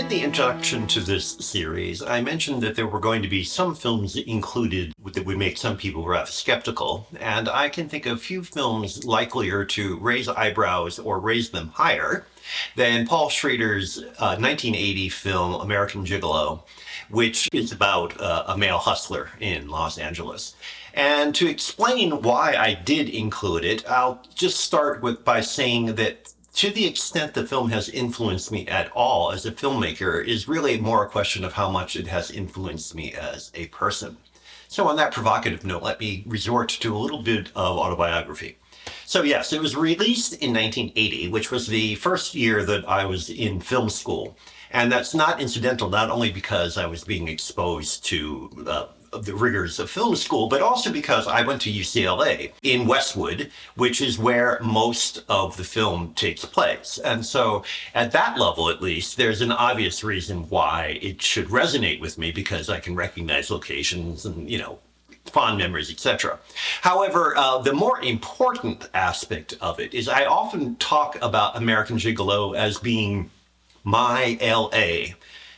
In the introduction to this series, I mentioned that there were going to be some films included that would make some people rather skeptical, and I can think of few films likelier to raise eyebrows or raise them higher than Paul Schrader's 1980 film American Gigolo, which is about a male hustler in Los Angeles. And to explain why I did include it, I'll just start by saying that to the extent the film has influenced me at all as a filmmaker is really more a question of how much it has influenced me as a person. So on that provocative note, let me resort to a little bit of autobiography. So yes, it was released in 1980, which was the first year that I was in film school. And that's not incidental, not only because I was being exposed to the rigors of film school, but also because I went to UCLA in Westwood, which is where most of the film takes place. And so at that level, at least, there's an obvious reason why it should resonate with me, because I can recognize locations and, fond memories, etc. However, the more important aspect of it is I often talk about American Gigolo as being my LA.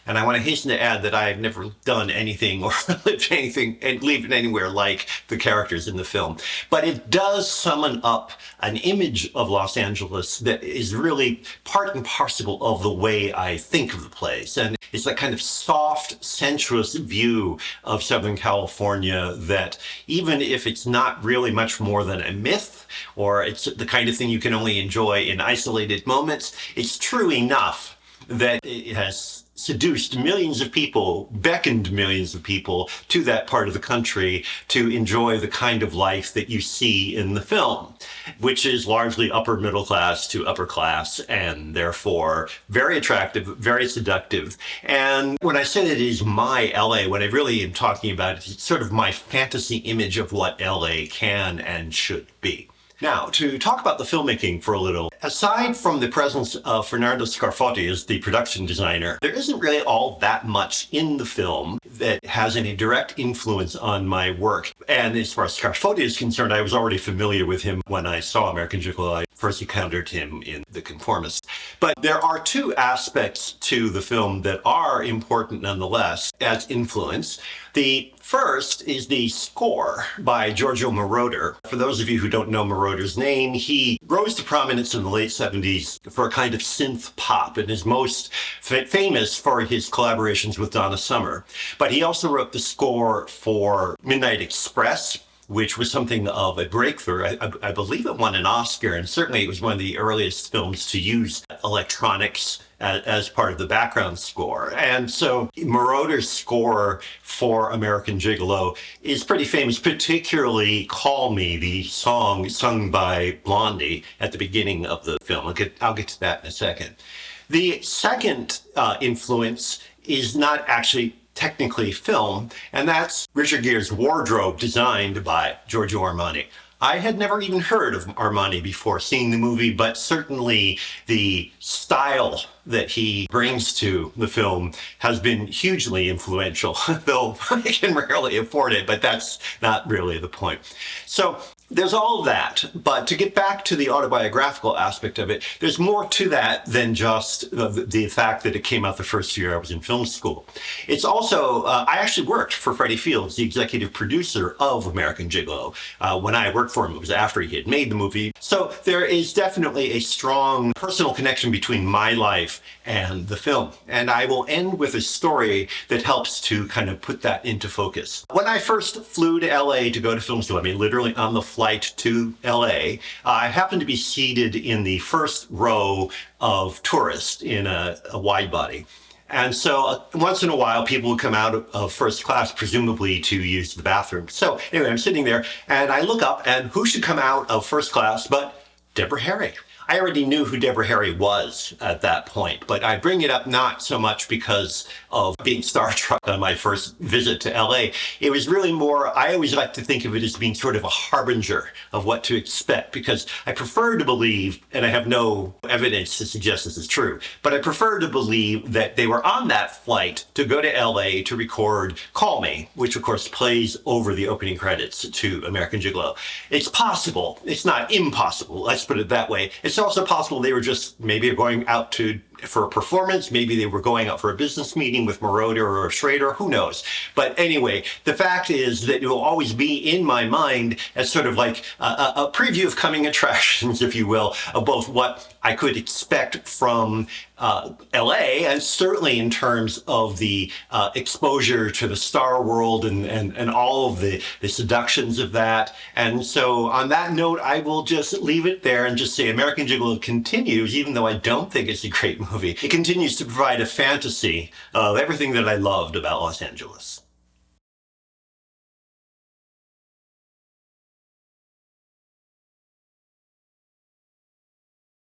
And I want to hasten to add that I've never done anything or lived anything and lived anywhere like the characters in the film. But it does summon up an image of Los Angeles that is really part and parcel of the way I think of the place. And it's that kind of soft, sensuous view of Southern California that even if it's not really much more than a myth, or it's the kind of thing you can only enjoy in isolated moments, it's true enough that it has seduced millions of people, beckoned millions of people to that part of the country to enjoy the kind of life that you see in the film, which is largely upper middle class to upper class, and therefore very attractive, very seductive. And when I say that it is my LA, what I really am talking about is sort of my fantasy image of what LA can and should be. Now, to talk about the filmmaking for a little, aside from the presence of Fernando Scarfotti as the production designer, there isn't really all that much in the film that has any direct influence on my work. And as far as Scarfotti is concerned, I was already familiar with him when I saw American Gigolo. I first encountered him in The Conformist. But there are two aspects to the film that are important nonetheless as influence. The first is the score by Giorgio Moroder. For those of you who don't know Moroder's name, he rose to prominence in the late 70s for a kind of synth pop and is most famous for his collaborations with Donna Summer. But he also wrote the score for Midnight Express, which was something of a breakthrough. I believe it won an Oscar, and certainly it was one of the earliest films to use electronics as part of the background score. And so Moroder's score for American Gigolo is pretty famous, particularly Call Me, the song sung by Blondie at the beginning of the film. I'll get to that in a second. The second influence is not actually technically film, and that's Richard Gere's wardrobe designed by Giorgio Armani. I had never even heard of Armani before seeing the movie, but certainly the style that he brings to the film has been hugely influential, though I can rarely afford it, but that's not really the point. So there's all of that, but to get back to the autobiographical aspect of it, there's more to that than just the fact that it came out the first year I was in film school. It's also, I actually worked for Freddie Fields, the executive producer of American Gigolo. When I worked for him, it was after he had made the movie. So there is definitely a strong personal connection between my life and the film. And I will end with a story that helps to kind of put that into focus. When I first flew to LA to go to film school, I mean, literally on the flight to LA, I happened to be seated in the first row of tourists in a wide body. And so once in a while, people would come out of first class, presumably to use the bathroom. So anyway, I'm sitting there and I look up, and who should come out of first class but Deborah Harry. I already knew who Deborah Harry was at that point, but I bring it up not so much because of being starstruck on my first visit to LA. It was really more, I always like to think of it as being sort of a harbinger of what to expect, because I prefer to believe, and I have no evidence to suggest this is true, but I prefer to believe that they were on that flight to go to LA to record Call Me, which of course plays over the opening credits to American Gigolo. It's possible, it's not impossible, let's put it that way. It's also possible they were just maybe going out to for a performance. Maybe they were going out for a business meeting with Moroder or Schrader. Who knows? But anyway, the fact is that it will always be in my mind as sort of like a preview of coming attractions, if you will, of both what I could expect from LA, and certainly in terms of the exposure to the star world and all of the seductions of that. And so on that note, I will just leave it there and just say American Gigolo continues, even though I don't think it's a great movie. It continues to provide a fantasy of everything that I loved about Los Angeles.